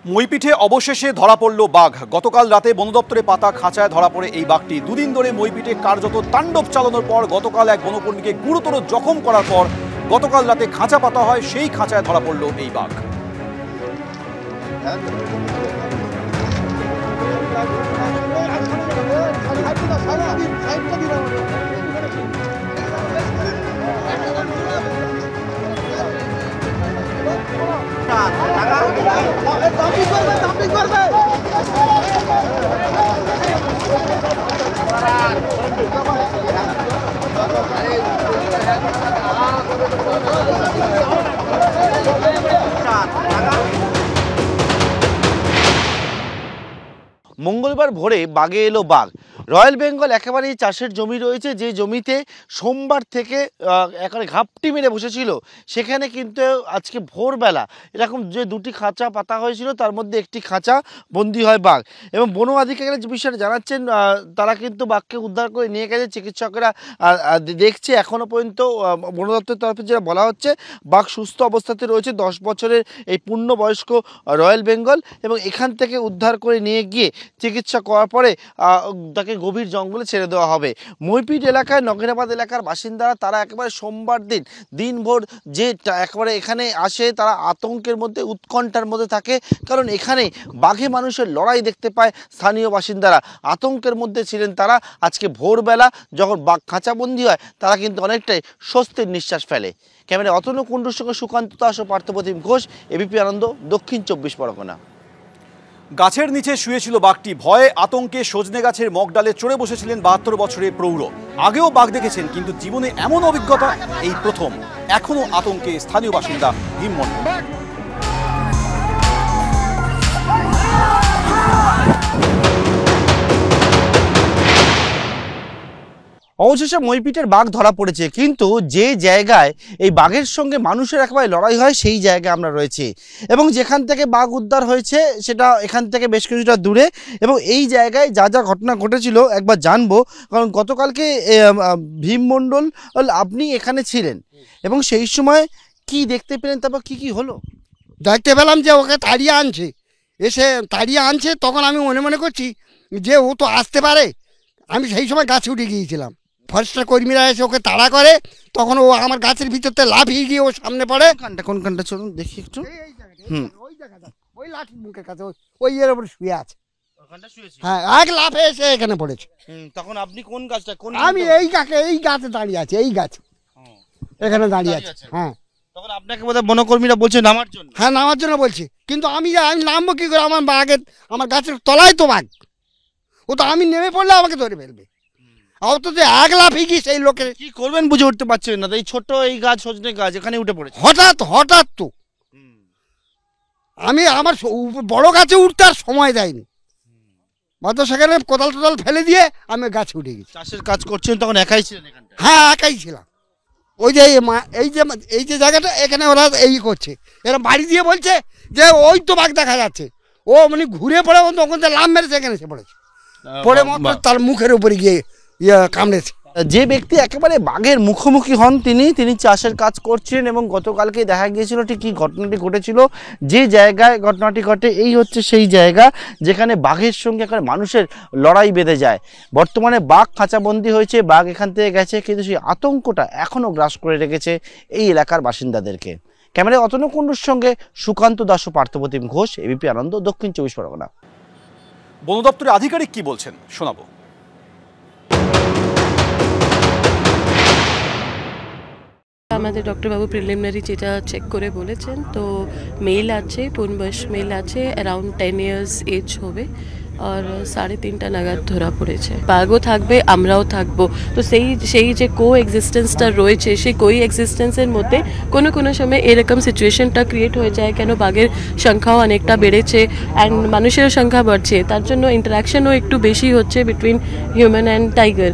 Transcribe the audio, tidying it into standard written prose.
মইপিঠে অবশেষে ধরা পড়ল বাঘ। গতকাল রাতে বন দপ্তরে পাতা খাঁচায় ধরা পড়ে এই বাঘটি। দুদিন ধরে মইপিঠে কার্যত তাণ্ডব চালানোর পর গতকাল এক বনকর্মীকে গুরুতর জখম করার পর গতকাল রাতে খাঁচা পাতা হয়, সেই খাঁচায় ধরা পড়ল এই বাঘ। মঙ্গলবার ভোরে বাগে এলো বাঘ। রয়্যাল বেঙ্গল একেবারেই চাষের জমি রয়েছে, যে জমিতে সোমবার থেকে একেবারে ঘাপটি মেরে বসেছিল, সেখানে কিন্তু আজকে ভোরবেলা এরকম যে দুটি খাঁচা পাতা হয়েছিল তার মধ্যে একটি খাঁচা বন্দি হয় বাঘ। এবং বন আধিকারিকরা যে বিষয়টা জানাচ্ছেন, তারা কিন্তু বাঘকে উদ্ধার করে নিয়ে গেছে। চিকিৎসকেরা দেখছে, এখনও পর্যন্ত বন দপ্তরের তরফে যেটা বলা হচ্ছে, বাঘ সুস্থ অবস্থাতে রয়েছে। 10 বছরের এই পূর্ণবয়স্ক রয়্যাল বেঙ্গল, এবং এখান থেকে উদ্ধার করে নিয়ে গিয়ে চিকিৎসা করার পরে তাকে গভীর জঙ্গলে ছেড়ে দেওয়া হবে। মইপিঠ এলাকায় নগেরাবাদ এলাকার বাসিন্দারা তারা একেবারে সোমবার দিনভর যে একেবারে এখানে আসে, তারা আতঙ্কের মধ্যে, উৎকণ্ঠার মধ্যে থাকে, কারণ এখানে বাঘে মানুষের লড়াই দেখতে পায় স্থানীয় বাসিন্দারা। আতঙ্কের মধ্যে ছিলেন তারা। আজকে ভোরবেলা যখন বাঘ খাঁচাবন্দি হয়, তারা কিন্তু অনেকটাই স্বস্তির নিঃশ্বাস ফেলে। ক্যামেরায় অতনু কুণ্ডুর সঙ্গে সুকান্ত দাস ও পার্থপ্রতিম ঘোষ, এবিপি আনন্দ, দক্ষিণ 24 পরগনা। গাছের নিচে শুয়েছিল বাঘটি। ভয়ে আতঙ্কে সজনে গাছের মগডালে চড়ে বসেছিলেন 72 বছরের প্রৌঢ়। আগেও বাঘ দেখেছেন, কিন্তু জীবনে এমন অভিজ্ঞতা এই প্রথম। এখনো আতঙ্কে স্থানীয় বাসিন্দা ভীম মণ্ডল। অবশেষে মইপিঠের বাঘ ধরা পড়েছে, কিন্তু যে জায়গায় এই বাঘের সঙ্গে মানুষের একেবারে লড়াই হয়, সেই জায়গায় আমরা রয়েছি। এবং যেখান থেকে বাঘ উদ্ধার হয়েছে সেটা এখান থেকে বেশ কিছুটা দূরে। এবং এই জায়গায় যা যা ঘটনা ঘটেছিল একবার জানবো, কারণ গতকালকে ভীম মণ্ডল আপনি এখানে ছিলেন, এবং সেই সময় কি দেখতে পেলেন, তারপর কি হলো? দেখতে পেলাম যে ওকে তাড়িয়ে আনছে। তখন আমি মনে মনে করছি যে ও তো আসতে পারে। আমি সেই সময় গাছে উঠে গিয়েছিলাম। ফরেস্টার কর্মীরা এসে ওকে তাড়া করে, তখন ও আমার গাছের ভিতরতে লাফিয়ে গিয়ে ও সামনে পড়ে। কোনখানটা চলুন দেখি একটু। ওই লাঠির মুখের কাছে ওই এর উপর শুয়ে আছে। হ্যাঁ, এক লাফে এসে এখানে পড়েছে। তখন আপনি কোন গাছটা? আমি এই গাছে দাঁড়িয়ে আছি, এই গাছ এখানে দাঁড়িয়ে আছে। হ্যাঁ, তখন আপনাকে বোধহয় বনকর্মীরা বলছে নামার জন্য। হ্যাঁ, নামার জন্য বলছি, কিন্তু আমি নামবো কি করে? আমার গাছের তলায় তো বাঘ। ও তো আমি নেমে পড়লে আমাকে ধরে ফেলবে। অথচ এক লাফে কি সেই লোকের কি করবেন বুঝে উঠতে পারছেন না। এই ছোট এই গাছ, সজনে গাছ, এখানে উঠে পড়েছে হঠাৎ তো। আমি আমার বড় গাছে উঠতে আর সময় দেয়নি, মাত্র সেখানে কোদাল ফেলে দিয়ে আমি গাছে উঠে গেছি। চাষের কাজ করছেন, তখন একাই ছিলেন এখানটা? হ্যাঁ, একাই ছিলাম। ওই যে এই যে জায়গাটা, এখানে ওরা এই করছে, এরা বাড়ি দিয়ে বলছে যে ওই তো বাঘ দেখা যাচ্ছে। ও মানে ঘুরে পড়ে তখন লাভ মেরেছে, এখানে এসে পড়েছে, পড়ে মাত্র তার মুখের উপরে গিয়ে কামড়েছে। যে ব্যক্তি একেবারে বাঘের মুখোমুখি হন, তিনি চাষের কাজ করছেন, এবং গতকালকে দেখা গিয়েছিল ঠিক কী ঘটনাটি ঘটেছিল। যে জায়গায় ঘটনাটি ঘটে, এই হচ্ছে সেই জায়গা যেখানে বাঘের সঙ্গে একেবারে মানুষের লড়াই বেঁধে যায়। বর্তমানে বাঘ খাঁচাবন্দি হয়েছে, বাঘ এখান থেকে গেছে, কিন্তু সেই আতঙ্কটা এখনও গ্রাস করে রেখেছে এই এলাকার বাসিন্দাদেরকে। ক্যামেরায় অতনু কুণ্ডুর সঙ্গে সুকান্ত দাস ও পার্থপ্রতিম ঘোষ, এবিপি আনন্দ, দক্ষিণ 24 পরগনা। বন দপ্তরের আধিকারিক কি বলছেন শোনাবো। আমাদের ডক্টরবাবু প্রিলিমিনারি যেটা চেক করে বলেছেন, তো মেল আছে, পূর্ণবয়স মেল আছে, অ্যারাউন্ড 10 ইয়ার্স এজ হবে, আর 3:30 নাগাদ ধরা পড়েছে। বাঘও থাকবে, আমরাও থাকবো, তো সেই যে কো এক্সিস্টেন্সটা রয়েছে, সেই কো এক্সিস্টেন্সের মধ্যে কোনো সময় এরকম সিচুয়েশনটা ক্রিয়েট হয়ে যায়, কেন বাঘের সংখ্যাও অনেকটা বেড়েছে অ্যান্ড মানুষের সংখ্যা বাড়ছে, তার জন্য ইন্টারাকশনও একটু বেশি হচ্ছে বিটুইন হিউম্যান অ্যান্ড টাইগার।